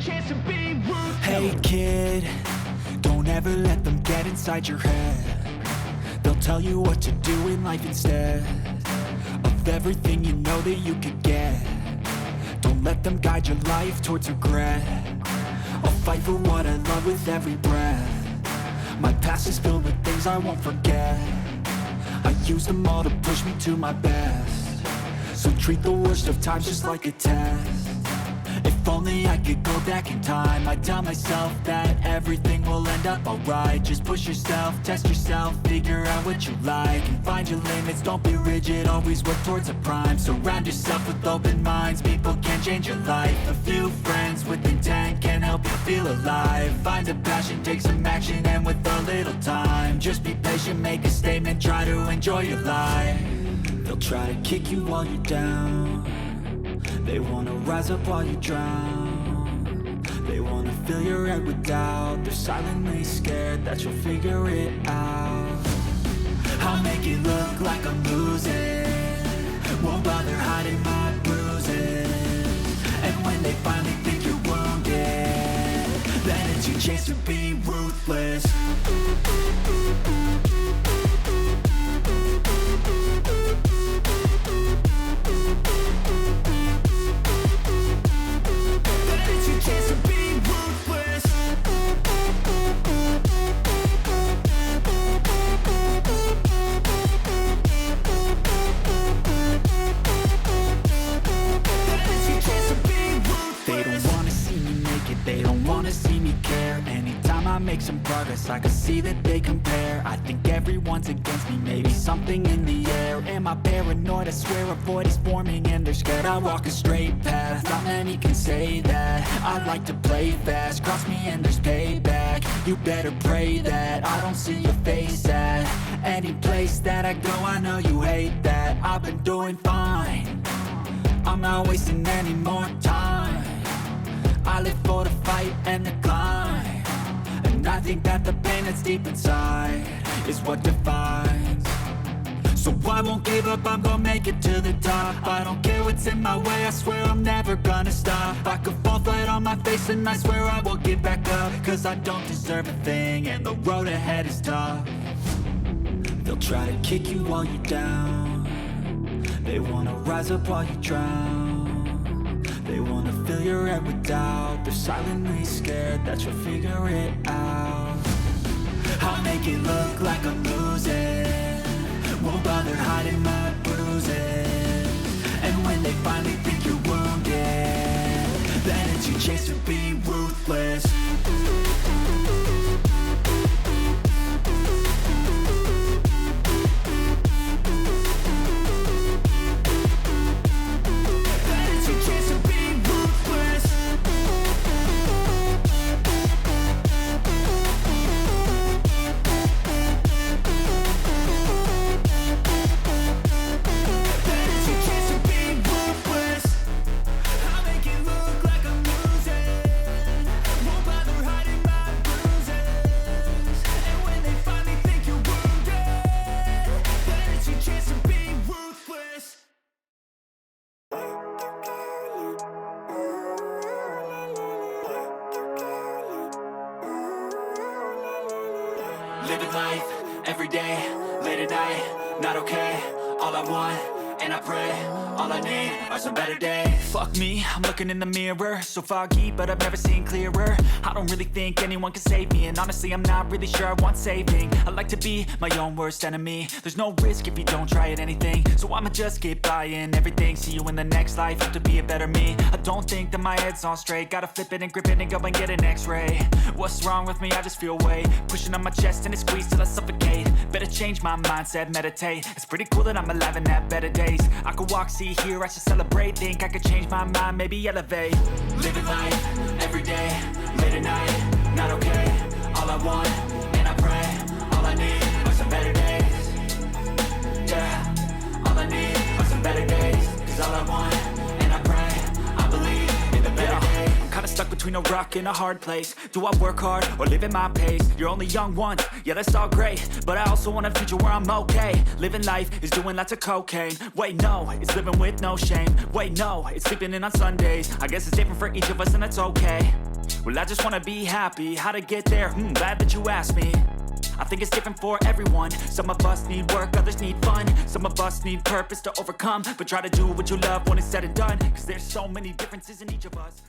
chance to be ruthless. Hey kid, don't ever let them get inside your head. They'll tell you what to do in life instead of everything you know that you could get. Don't let them guide your life towards regret. I'll fight for what I love with every breath. My past is filled with things I won't forget. I use them all to push me to my best. So treat the worst of times just like a test. If only I could go back in time, I'd tell myself that everything will end up alright. Just push yourself, test yourself, figure out what you like, and find your limits, don't be rigid, always work towards a prime. Surround yourself with open minds, people can change your life. A few friends with intent can help you feel alive. Find a passion, take some action, and with a little time, just be patient, make a statement, try to enjoy your life. They'll try to kick you while you're down. They wanna rise up while you drown. They wanna fill your head with doubt. They're silently scared that you'll figure it out. I'll make it look like I'm losing, won't bother hiding my bruises. And when they finally think you're wounded, then it's your chance to be ruthless. Make some progress, I can see that they compare. I think everyone's against me, maybe something in the air. Am I paranoid? I swear a void is forming and they're scared. I walk a straight path, not many can say that. I like to play fast, cross me and there's payback. You better pray that I don't see your face at any place that I go. I know you hate that. I've been doing fine, I'm not wasting any more time. I live for the fight and the climb. And I think that the pain that's deep inside is what defines. So I won't give up, I'm gonna make it to the top. I don't care what's in my way, I swear I'm never gonna stop. I could fall flat on my face and I swear I won't get back up. Cause I don't deserve a thing and the road ahead is tough. They'll try to kick you while you're down. They wanna rise up while you drown. They wanna fill your head with doubt. They're silently scared that you'll figure it out. I'll make it look like I'm losing, won't bother hiding my bruises. And when they finally think you're wounded, then it's your chance to be ruthless. Living life, every day, late at night, not okay. All I want, and I pray, all I need are some better days. Fuck me, I'm looking in the mirror, so foggy, but I've never seen clearer. I don't really think anyone can save me, and honestly I'm not really sure I want saving. I like to be my own worst enemy. There's no risk if you don't try at anything, so I'ma just keep buying everything. See you in the next life, have to be a better me. I don't think that my head's on straight, gotta flip it and grip it and go and get an x-ray. What's wrong with me? I just feel weight pushing on my chest and it squeezes till I suffocate. Better change my mindset, meditate. It's pretty cool that I'm alive and have better days. I could walk, see, hear, I should celebrate. Think I could change my mind, maybe elevate. Living life, every day, late at night, not okay. All I want, and I pray, all I need are some better days. Yeah, all I need are some better days. Cause all I want, and I pray, I believe in the better days. Kinda stuck between between a rock and a hard place. Do I work hard or live at my pace? You're only young once, yeah that's all great, but I also want a future where I'm okay. Living life is doing lots of cocaine. Wait no, it's living with no shame. Wait no, it's sleeping in on Sundays. I guess it's different for each of us and that's okay. Well I just wanna be happy, how to get there? Glad that you asked me. I think it's different for everyone. Some of us need work, others need fun. Some of us need purpose to overcome. But try to do what you love when it's said and done, 'cause there's so many differences in each of us.